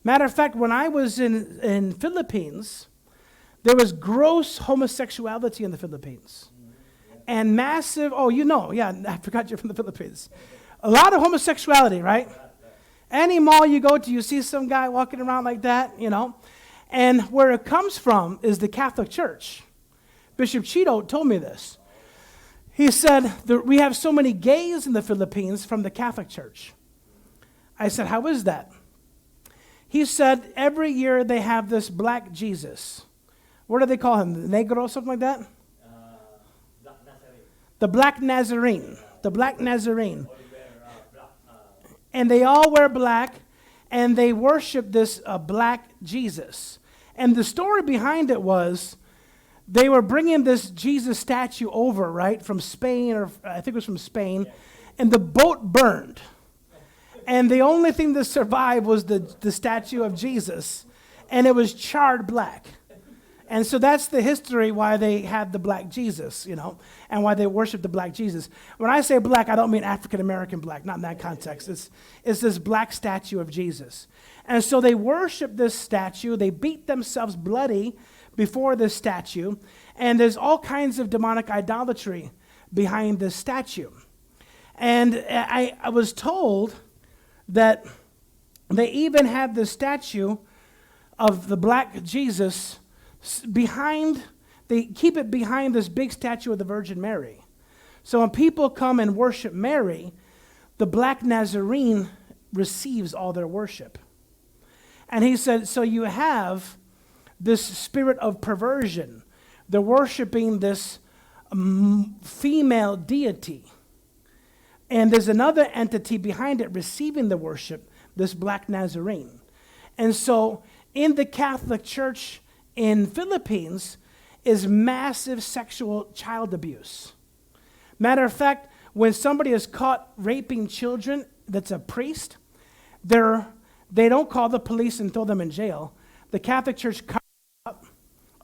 Matter of fact, when I was in Philippines, there was gross homosexuality in the Philippines. And massive, I forgot you're from the Philippines. A lot of homosexuality, right? Any mall you go to, you see some guy walking around like that, And where it comes from is the Catholic Church. Bishop Cheeto told me this. He said, we have so many gays in the Philippines from the Catholic Church. I said, how is that? He said, every year they have this black Jesus. What do they call him? The Negro, something like that? The Black Nazarene. The Black Nazarene. And they all wear black, and they worship this black Jesus. And the story behind it was, they were bringing this Jesus statue over, right, from Spain, or I think it was from Spain, and the boat burned. And the only thing that survived was the statue of Jesus, and it was charred black. And so that's the history why they had the black Jesus, and why they worship the black Jesus. When I say black, I don't mean African-American black, not in that context. It's this black statue of Jesus. And so they worship this statue. They beat themselves bloody before this statue. And there's all kinds of demonic idolatry behind this statue. And I was told that they even had the statue of the black Jesus they keep it behind this big statue of the Virgin Mary. So when people come and worship Mary, the Black Nazarene receives all their worship. And he said, so you have this spirit of perversion. They're worshiping this female deity. And there's another entity behind it receiving the worship, this Black Nazarene. And so in the Catholic Church in Philippines is massive sexual child abuse. Matter of fact, when somebody is caught raping children that's a priest, they don't call the police and throw them in jail. The Catholic Church covers up,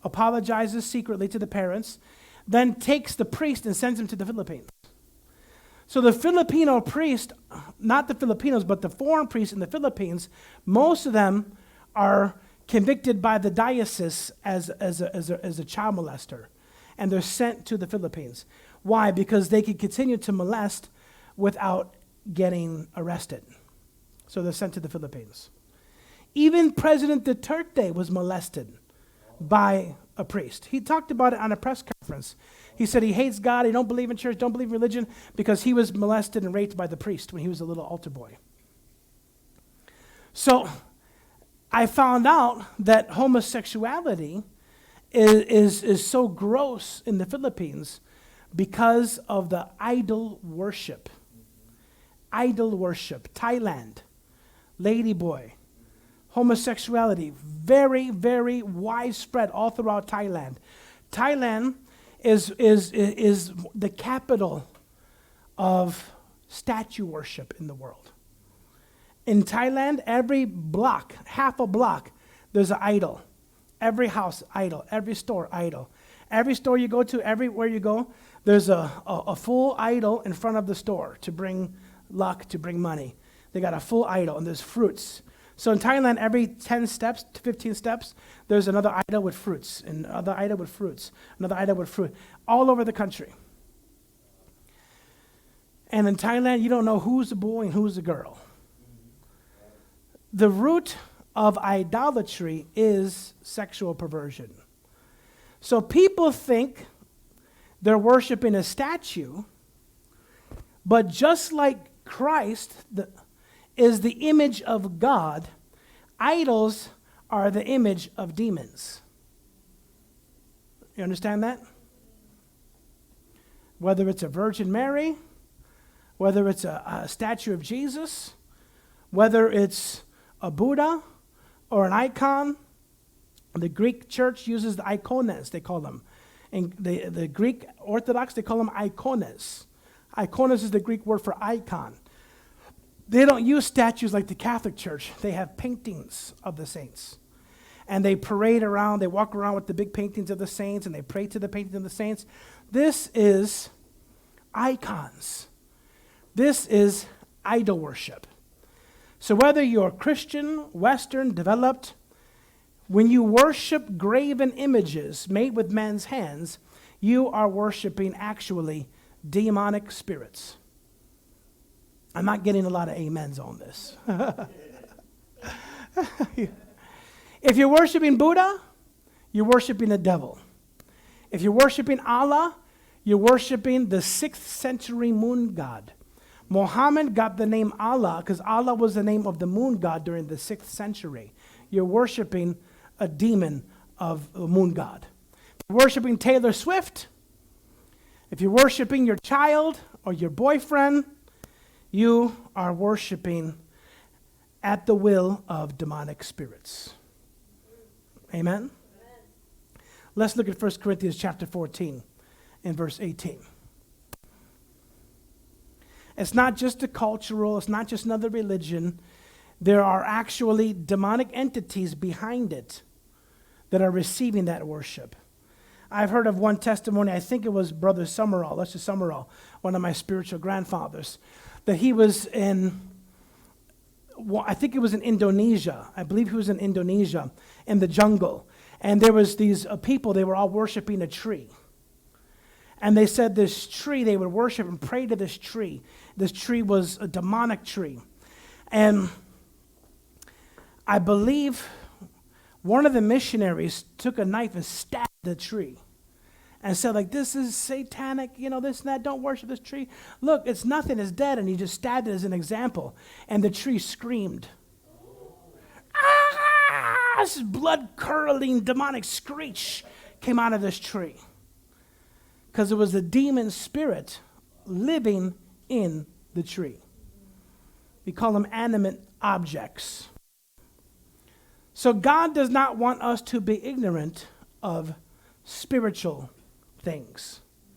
apologizes secretly to the parents, then takes the priest and sends him to the Philippines. So the Filipino priest, not the Filipinos, but the foreign priests in the Philippines, most of them are convicted by the diocese as a child molester, and they're sent to the Philippines. Why? Because they can continue to molest without getting arrested. So they're sent to the Philippines. Even President Duterte was molested by a priest. He talked about it on a press conference. He said he hates God, he don't believe in church, don't believe in religion, because he was molested and raped by the priest when he was a little altar boy. So I found out that homosexuality is so gross in the Philippines because of the idol worship. Idol worship. Thailand, ladyboy, homosexuality, very, very widespread all throughout Thailand. Thailand is the capital of statue worship in the world. In Thailand, every block, half a block, there's an idol. Every house, idol. Every store, idol. Every store you go to, everywhere you go, there's a full idol in front of the store to bring luck, to bring money. They got a full idol, and there's fruits. So in Thailand, every 10 steps to 15 steps, there's another idol with fruits, and another idol with fruits, another idol with fruit, all over the country. And in Thailand, you don't know who's a boy and who's a girl. The root of idolatry is sexual perversion. So people think they're worshiping a statue, but just like Christ is the image of God, idols are the image of demons. You understand that? Whether it's a Virgin Mary, whether it's a statue of Jesus, whether it's a Buddha or an icon. The Greek church uses the ikones, they call them. In the Greek Orthodox, they call them ikones. Ikones is the Greek word for icon. They don't use statues like the Catholic Church. They have paintings of the saints. And they parade around, they walk around with the big paintings of the saints, and they pray to the paintings of the saints. This is icons. This is idol worship. So whether you're Christian, Western, developed, when you worship graven images made with men's hands, you are worshiping actually demonic spirits. I'm not getting a lot of amens on this. If you're worshiping Buddha, you're worshiping the devil. If you're worshiping Allah, you're worshiping the 6th century moon god. Muhammad got the name Allah because Allah was the name of the moon god during the 6th century. You're worshiping a demon of a moon god. If you're worshiping Taylor Swift, if you're worshiping your child or your boyfriend, you are worshiping at the will of demonic spirits. Amen? Let's look at 1 Corinthians chapter 14 and verse 18. It's not just a cultural, it's not just another religion. There are actually demonic entities behind it that are receiving that worship. I've heard of one testimony, I think it was Brother Summerall, Lester Summerall, one of my spiritual grandfathers, that he was in, I think it was in Indonesia. I believe he was in Indonesia, in the jungle. And there was these people, they were all worshiping a tree. And they said this tree, they would worship and pray to this tree. This tree was a demonic tree. And I believe one of the missionaries took a knife and stabbed the tree. And said, like, this is satanic, this and that, don't worship this tree. Look, it's nothing, it's dead. And he just stabbed it as an example. And the tree screamed. Ah! This blood-curdling demonic screech came out of this tree. Because it was a demon spirit living in the tree. We call them animate objects. So God does not want us to be ignorant of spiritual things.